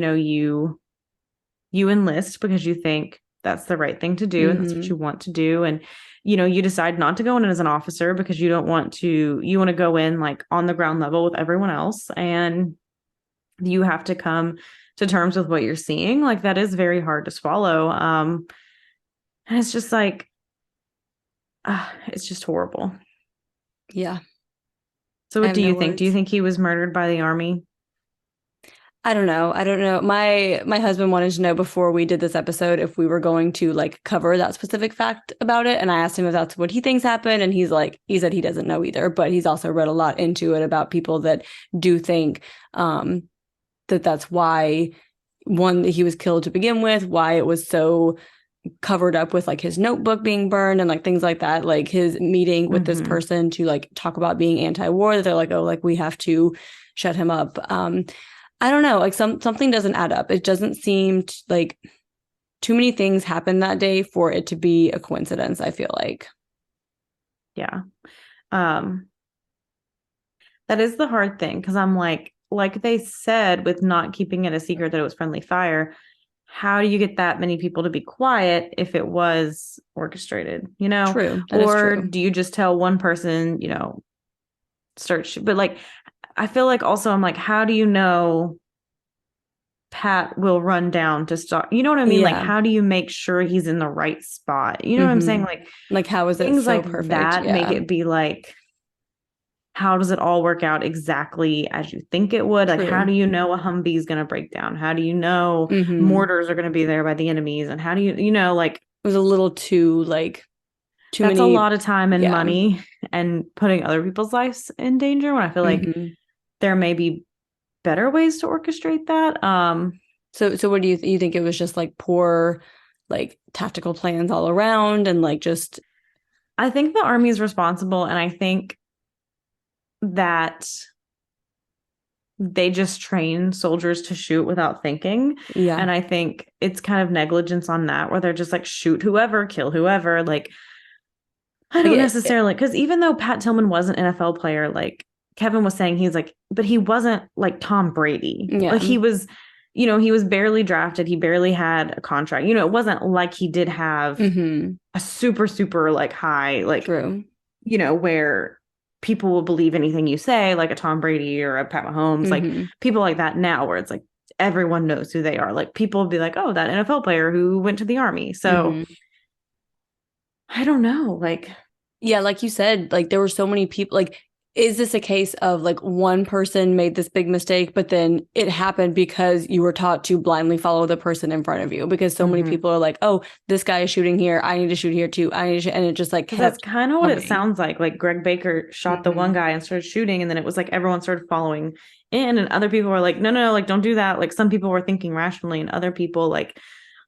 you enlist because you think that's the right thing to do and that's what you want to do. And, you decide not to go in as an officer because you want to go in like on the ground level with everyone else. And you have to come to terms with what you're seeing. Like, that is very hard to swallow. And it's just like, it's just horrible. Yeah. So I what have do no you think? Do you words. think he was murdered by the army? I don't know. I don't know. My husband wanted to know before we did this episode if we were going to like cover that specific fact about it. And I asked him if that's what he thinks happened. And he said he doesn't know either, but he's also read a lot into it about people that do think that that's why one, that he was killed to begin with, why it was so covered up with like his notebook being burned and like things like that, like his meeting with this person to like talk about being anti-war, that they're like, oh, like we have to shut him up. I don't know, like something doesn't add up. It doesn't seem like too many things happened that day for it to be a coincidence, I feel like. Yeah. That is the hard thing, because I'm like they said with not keeping it a secret that it was friendly fire, how do you get that many people to be quiet if it was orchestrated, you know? True. That is or true. do you just tell one person, you know, but like, I feel like also I'm like, how do you know Pat will run down to start? You know what I mean? Like, Yeah. how do you make sure he's in the right spot? You know what I'm saying? Like how is it Things so like perfect? that make Yeah. it be like, how does it all work out exactly as you think it would? Like, how True. do you know a Humvee is going to break down? How do you know mortars are going to be there by the enemies? And how do you know, like, It was a little too like too that's a many. lot of time and Yeah. money and putting other people's lives in danger, when I feel like there may be better ways to orchestrate that. So what do you think it was just like poor like tactical plans all around and like just I think the army is responsible, and I think that they just train soldiers to shoot without thinking. yeah. And I think it's kind of negligence on that, where they're just like, shoot whoever, kill whoever. Like, I Like don't necessarily, because even though Pat Tillman was an NFL player, like Kevin was saying, he's like, but he wasn't like Tom Brady. yeah. Like, he was, you know, he was barely drafted. He barely had a contract. You know, it wasn't like he did have a super, super like high, like, True. you know, where people will believe anything you say, like a Tom Brady or a Pat Mahomes, like people like that now, where it's like everyone knows who they are. Like, people will be like, oh, that NFL player who went to the army. So I don't know. Like, yeah, like you said, like there were so many people. Like, is this a case of like one person made this big mistake, but then it happened because you were taught to blindly follow the person in front of you? Because so many people are like, oh, this guy is shooting here, I need to shoot here too. And it just like kept that's kind of what it coming. sounds like. Like, Greg Baker shot the one guy and started shooting, and then it was like everyone started following in, and other people were like, no, like, don't do that. Like, some people were thinking rationally, and other people like,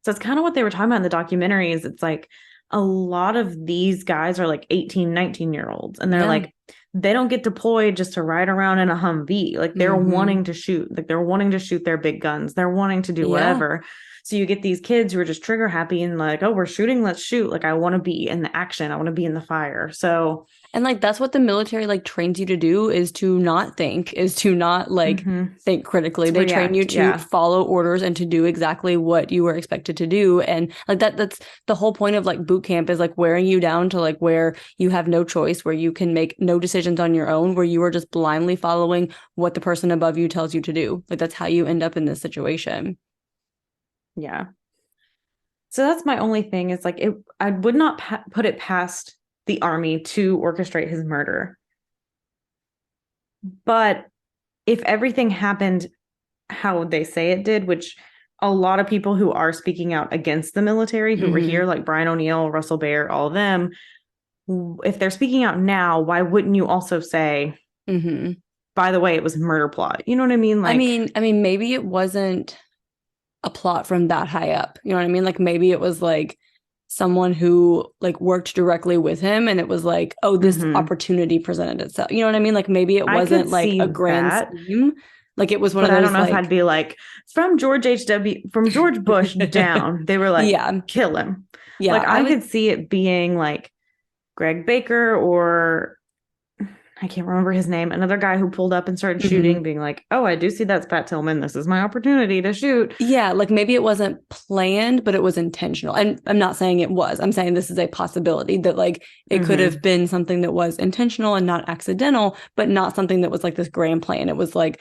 so it's kind of what they were talking about in the documentary. Is it's like a lot of these guys are like 18, 19-year-olds, and they're like, they don't get deployed just to ride around in a Humvee. Like, they're wanting to shoot. Like, they're wanting to shoot their big guns. They're wanting to do whatever. So you get these kids who are just trigger happy and like, oh, we're shooting, let's shoot. Like, I want to be in the action. I want to be in the fire. So, and like that's what the military like trains you to do, is to not think, is to not like think critically. They train you to follow orders and to do exactly what you were expected to do. And like that's the whole point of like boot camp, is like wearing you down to like where you have no choice, where you can make no decisions on your own, where you are just blindly following what the person above you tells you to do. Like, that's how you end up in this situation. Yeah. So that's my only thing, is like, I would not put it past the army to orchestrate his murder. But if everything happened how they say it did, which a lot of people who are speaking out against the military who were here, like Brian O'Neill, Russell Baer, all of them, if they're speaking out now, why wouldn't you also say, by the way, it was a murder plot? You know what I mean? Like, I mean, maybe it wasn't a plot from that high up. You know what I mean? Like, maybe it was like someone who like worked directly with him, and it was like, oh, this opportunity presented itself. You know what I mean? Like, maybe it wasn't like a grand scheme. Like, it was one of those. I don't know like, if I'd be like, from George Bush down, they were like, kill him. Yeah, like, I could see it being like Greg Baker, or I can't remember his name, another guy who pulled up and started shooting, being like, oh, I do see that's Pat Tillman. This is my opportunity to shoot. Yeah, like maybe it wasn't planned, but it was intentional. And I'm not saying it was. I'm saying this is a possibility that like it could have been something that was intentional and not accidental, but not something that was like this grand plan. It was like,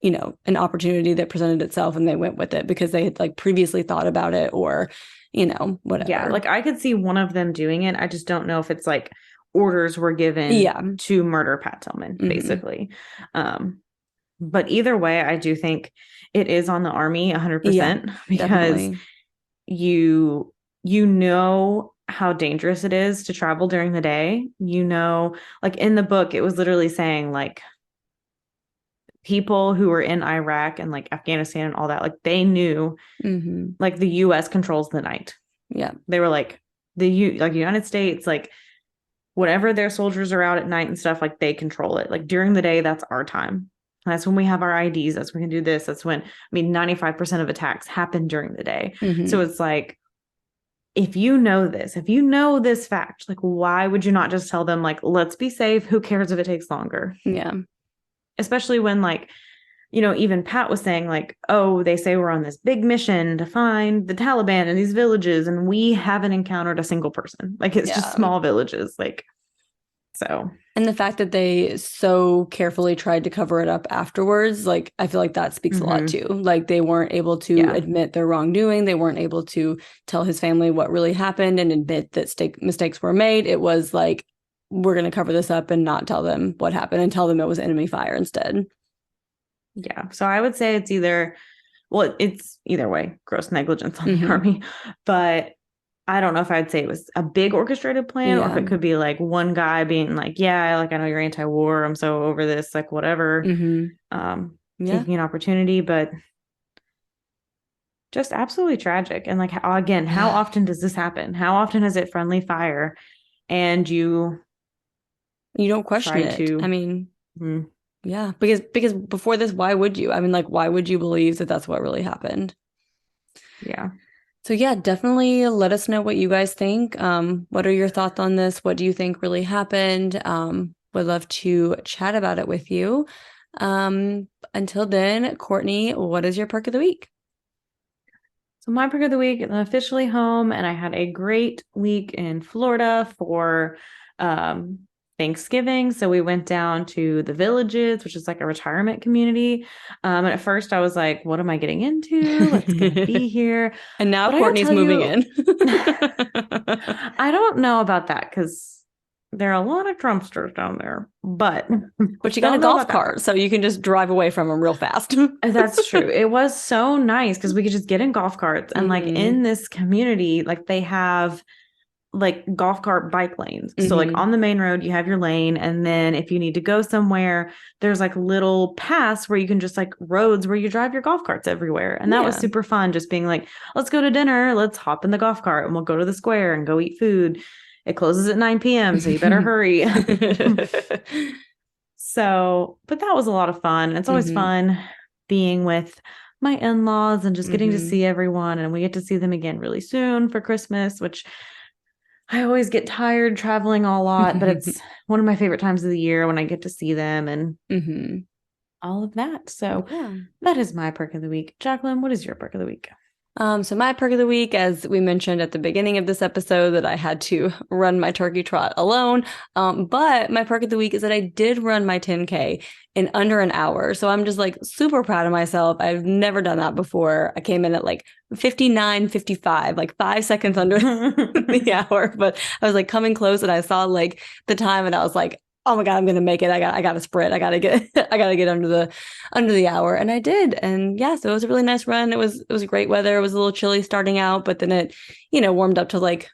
an opportunity that presented itself and they went with it because they had like previously thought about it or, whatever. Yeah, like I could see one of them doing it. I just don't know if it's like orders were given to murder Pat Tillman, basically. But either way, I do think it is on the Army 100% because definitely. you know how dangerous it is to travel during the day. Like in the book, it was literally saying like people who were in Iraq and like Afghanistan and all that, like they knew like the US controls the night. Yeah. They were like United States, like whatever their soldiers are out at night and stuff, like they control it. Like during the day, that's our time. That's when we have our IDs. That's when we can do this. That's when, 95% of attacks happen during the day. So it's like, if you know this fact, like, why would you not just tell them, like, let's be safe. Who cares if it takes longer? Yeah. Especially when, like, even Pat was saying, like, oh, they say we're on this big mission to find the Taliban in these villages, and we haven't encountered a single person. Like, it's just small villages. Like, so. And the fact that they so carefully tried to cover it up afterwards, like, I feel like that speaks a lot too. Like, they weren't able to admit their wrongdoing. They weren't able to tell his family what really happened and admit that mistakes were made. It was like, we're going to cover this up and not tell them what happened and tell them it was enemy fire instead. Yeah. So I would say it's either way, gross negligence on the Army, but I don't know if I'd say it was a big orchestrated plan or if it could be like one guy being like, yeah, like I know you're anti-war. I'm so over this, like whatever, taking an opportunity, but just absolutely tragic. And like, how often does this happen? How often is it friendly fire and you don't question it? Yeah, because before this, why would you? Like, why would you believe that that's what really happened? Yeah. So yeah, definitely let us know what you guys think. What are your thoughts on this? What do you think really happened? Would love to chat about it with you. Until then, Courtney, what is your perk of the week? So my perk of the week is officially home, and I had a great week in Florida for Thanksgiving. So we went down to the Villages, which is like a retirement community. And at first I was like, what am I getting into? What's going to be here? And now Courtney's moving in. I don't know about that because there are a lot of Trumpsters down there, but you got a golf cart, so you can just drive away from them real fast. That's true. It was so nice because we could just get in golf carts and like in this community, like they have like golf cart bike lanes. So like on the main road, you have your lane. And then if you need to go somewhere, there's like little paths where you can just like roads where you drive your golf carts everywhere. And that was super fun. Just being like, let's go to dinner. Let's hop in the golf cart and we'll go to the square and go eat food. It closes at 9 p.m. So you better hurry. So, but that was a lot of fun. It's always fun being with my in-laws and just getting to see everyone. And we get to see them again really soon for Christmas, which I always get tired traveling a lot, but it's one of my favorite times of the year when I get to see them and all of that. So that is my perk of the week. Jaclyn, what is your perk of the week? So my perk of the week, as we mentioned at the beginning of this episode, that I had to run my turkey trot alone. But my perk of the week is that I did run my 10K in under an hour. So I'm just like super proud of myself. I've never done that before. I came in at like 59:55, like 5 seconds under the hour. But I was like coming close and I saw like the time and I was like, oh my God, I'm going to make it. I got to sprint. I got to get under the hour. And I did. And yeah, so it was a really nice run. It was great weather. It was a little chilly starting out, but then it, warmed up to like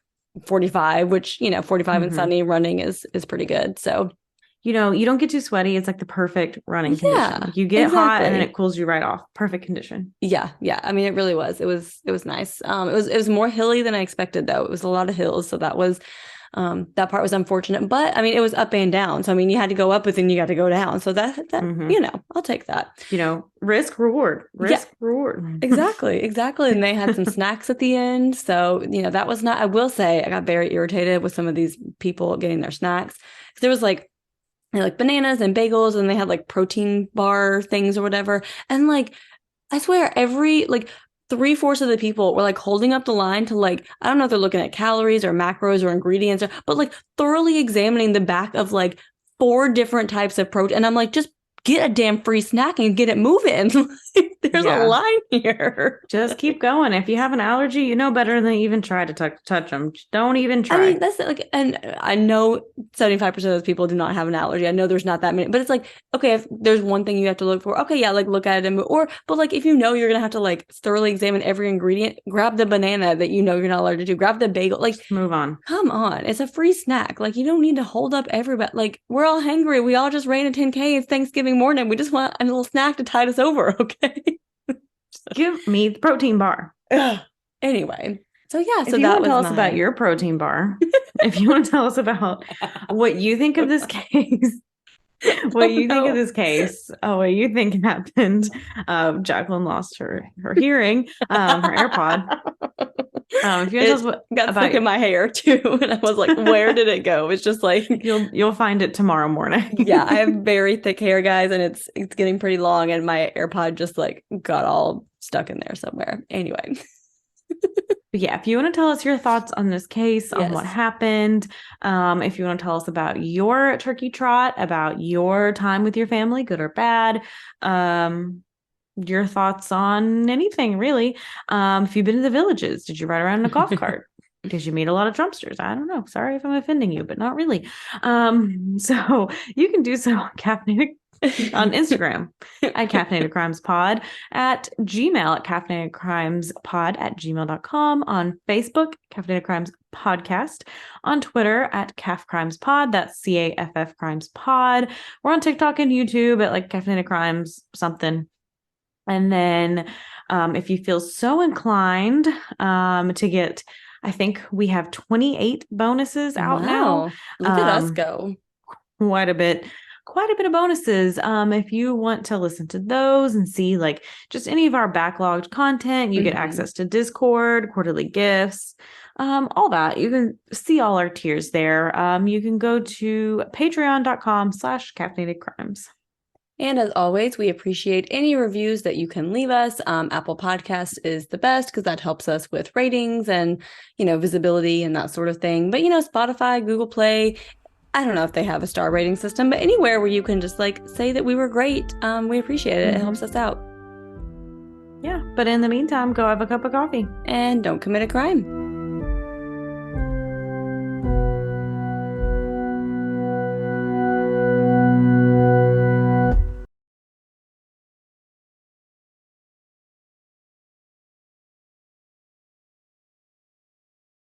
45, which, 45 and sunny running is pretty good. So, you don't get too sweaty. It's like the perfect running condition. You get hot and then it cools you right off. Perfect condition. Yeah. It really was. It was nice. It was more hilly than I expected though. It was a lot of hills. So that that part was unfortunate, but it was up and down. So, you had to go up, but then you got to go down. So that I'll take that. Risk, reward, reward. Exactly. And they had some snacks at the end. So, that was not, I will say I got very irritated with some of these people getting their snacks. There was like bananas and bagels and they had like protein bar things or whatever. And like, I swear every 3/4 of the people were like holding up the line to like, I don't know if they're looking at calories or macros or ingredients, but like thoroughly examining the back of like 4 different types of protein. And I'm like, just get a damn free snack and get it moving. There's a line here. Just keep going. If you have an allergy, you know better than even try to touch them. Just don't even try. I mean, that's like, and I know 75% of those people do not have an allergy. I know there's not that many, but it's like, okay, if there's one thing you have to look for, okay, yeah, like look at it but like if you know you're gonna have to like thoroughly examine every ingredient, grab the banana that you know you're not allergic to, grab the bagel, like just move on. Come on, it's a free snack. Like you don't need to hold up everybody. Like we're all hungry. We all just ran a 10K. It's Thanksgiving morning. We just want a little snack to tide us over. Okay. Give me the protein bar. Anyway, so yeah. So if you want to tell us about your protein bar, if you want to tell us about what you think of this case, what you think happened. Jaclyn lost her hearing, her AirPod. If you want to tell us what got stuck in my hair too, and I was like, where did it go? It's just like you'll find it tomorrow morning. Yeah, I have very thick hair, guys, and it's getting pretty long, and my AirPod just like got all stuck in there somewhere. Anyway. Yeah, if you want to tell us your thoughts on this case, on what happened, if you want to tell us about your turkey trot, about your time with your family, good or bad, your thoughts on anything, really. If you've been to the villages, did you ride around in a golf cart? Did you meet a lot of Trumpsters? I don't know. Sorry if I'm offending you, but not really. So you can do so on Instagram at Caffeinated Crimes Pod, at Gmail at caffeinatedcrimespod@gmail.com, on Facebook, Caffeinated Crimes Podcast, on Twitter at Caff Crimes Pod, that's CAFF Crimes Pod. We're on TikTok and YouTube at like Caffeinated Crimes something. And then if you feel so inclined to get, I think we have 28 bonuses out now. Look at us go. Quite a bit of bonuses. If you want to listen to those and see like just any of our backlogged content, you get access to Discord, quarterly gifts, all that. You can see all our tiers there. You can go to patreon.com/caffeinatedcrimes. And as always, we appreciate any reviews that you can leave us. Apple Podcast is the best because that helps us with ratings and, visibility and that sort of thing. But, Spotify, Google Play, I don't know if they have a star rating system, but anywhere where you can just like say that we were great. We appreciate it. It helps us out. Yeah. But in the meantime, go have a cup of coffee. And don't commit a crime.